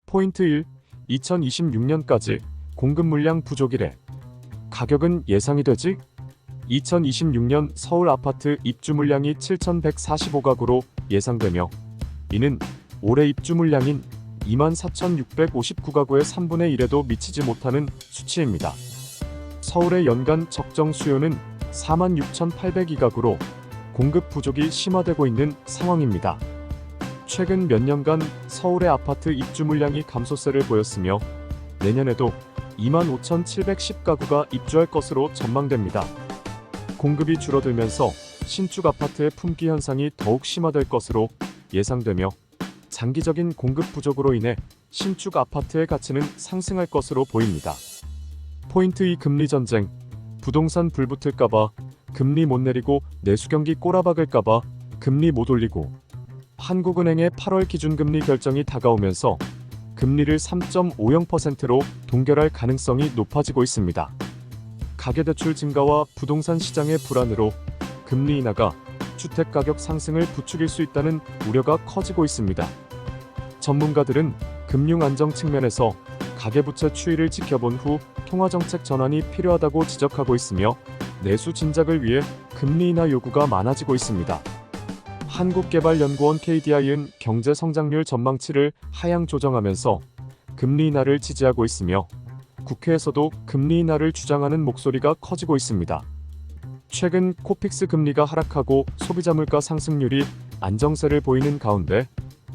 포인트 1. 2026년까지 공급 물량 부족이래. 가격은 예상이 되지? 2026년 서울 아파트 입주 물량이 7,145가구로 예상되며 이는 올해 입주 물량인 24,659가구의 3분의 1에도 미치지 못하는 수치입니다. 서울의 연간 적정 수요는 46,802가구로 공급 부족이 심화되고 있는 상황입니다. 최근 몇 년간 서울의 아파트 입주 물량이 감소세를 보였으며 내년에도 25,710가구가 입주할 것으로 전망됩니다. 공급이 줄어들면서 신축 아파트의 품귀 현상이 더욱 심화될 것으로 예상되며 장기적인 공급 부족으로 인해 신축 아파트의 가치는 상승할 것으로 보입니다. 포인트 2. 금리 전쟁. 부동산 불붙을까봐 금리 못 내리고 내수경기 꼬라박을까봐 금리 못 올리고 한국은행의 8월 기준금리 결정이 다가오면서 금리를 3.50%로 동결할 가능성이 높아지고 있습니다. 가계대출 증가와 부동산 시장의 불안으로 금리 인하가 주택가격 상승을 부추길 수 있다는 우려가 커지고 있습니다. 전문가들은 금융 안정 측면에서 가계부채 추이를 지켜본 후 통화정책 전환이 필요하다고 지적하고 있으며 내수 진작을 위해 금리 인하 요구가 많아지고 있습니다. 한국개발연구원 KDI는 경제 성장률 전망치를 하향 조정하면서 금리 인하를 지지하고 있으며 국회에서도 금리 인하를 주장하는 목소리가 커지고 있습니다. 최근 코픽스 금리가 하락하고 소비자 물가 상승률이 안정세를 보이는 가운데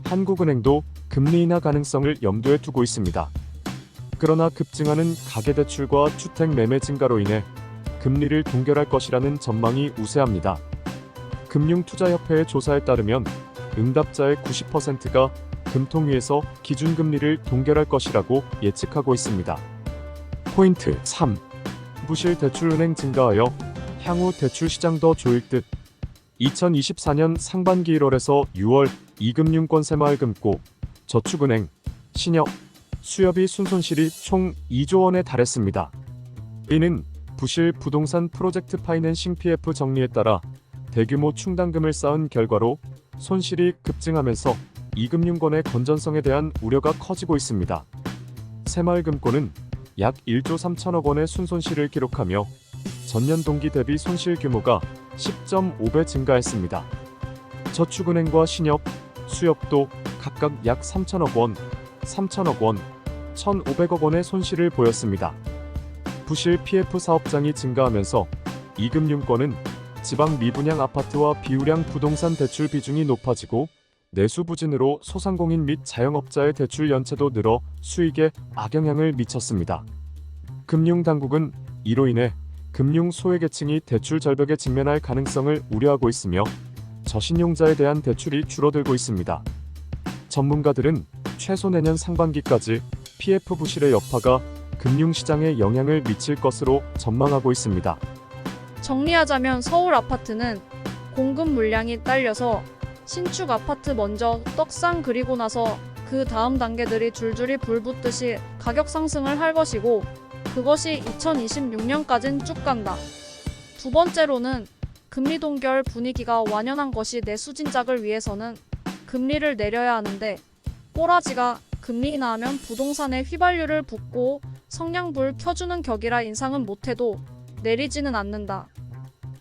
한국은행도 금리 인하 가능성을 염두에 두고 있습니다. 그러나 급증하는 가계대출과 주택 매매 증가로 인해 금리를 동결할 것이라는 전망이 우세합니다. 금융투자협회의 조사에 따르면 응답자의 90%가 금통위에서 기준금리를 동결할 것이라고 예측하고 있습니다. 포인트 3. 부실 대출은행 증가하여 향후 대출 시장 더 조일 듯. 2024년 상반기 1월에서 6월 이금융권 새마을금고, 저축은행, 신협, 수협이 순손실이 총 2조 원에 달했습니다. 이는 부실 부동산 프로젝트 파이낸싱 PF 정리에 따라 대규모 충당금을 쌓은 결과로 손실이 급증하면서 이금융권의 건전성에 대한 우려가 커지고 있습니다. 새마을금고는 약 1조 3천억 원의 순손실을 기록하며 전년 동기 대비 손실 규모가 10.5배 증가했습니다. 저축은행과 신협, 수협도 각각 약 3천억 원, 3천억 원, 1,500억 원의 손실을 보였습니다. 부실 PF 사업장이 증가하면서 이금융권은 지방 미분양 아파트와 비우량 부동산 대출 비중이 높아지고 내수 부진으로 소상공인 및 자영업자의 대출 연체도 늘어 수익에 악영향을 미쳤습니다. 금융당국은 이로 인해 금융 소외계층이 대출 절벽에 직면할 가능성을 우려하고 있으며 저신용자에 대한 대출이 줄어들고 있습니다. 전문가들은 최소 내년 상반기까지 PF 부실의 여파가 금융시장에 영향을 미칠 것으로 전망하고 있습니다. 정리하자면 서울 아파트는 공급 물량이 딸려서 신축 아파트 먼저 떡상 그리고 나서 그 다음 단계들이 줄줄이 불붙듯이 가격 상승을 할 것이고 그것이 2026년까진 쭉 간다. 두 번째로는 금리 동결 분위기가 완연한 것이 내수 진작을 위해서는 금리를 내려야 하는데 꼬라지가 금리 인하하면 부동산에 휘발유를 붓고 성냥불 켜주는 격이라 인상은 못해도 내리지는 않는다.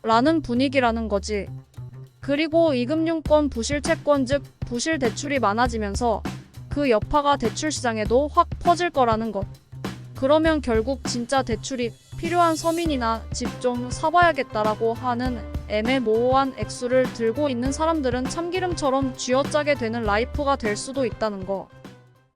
라는 분위기라는 거지. 그리고 이금융권 부실 채권 즉 부실 대출이 많아지면서 그 여파가 대출 시장에도 확 퍼질 거라는 것. 그러면 결국 진짜 대출이 필요한 서민이나 집 좀 사봐야겠다라고 하는 애매모호한 액수를 들고 있는 사람들은 참기름처럼 쥐어짜게 되는 라이프가 될 수도 있다는 거.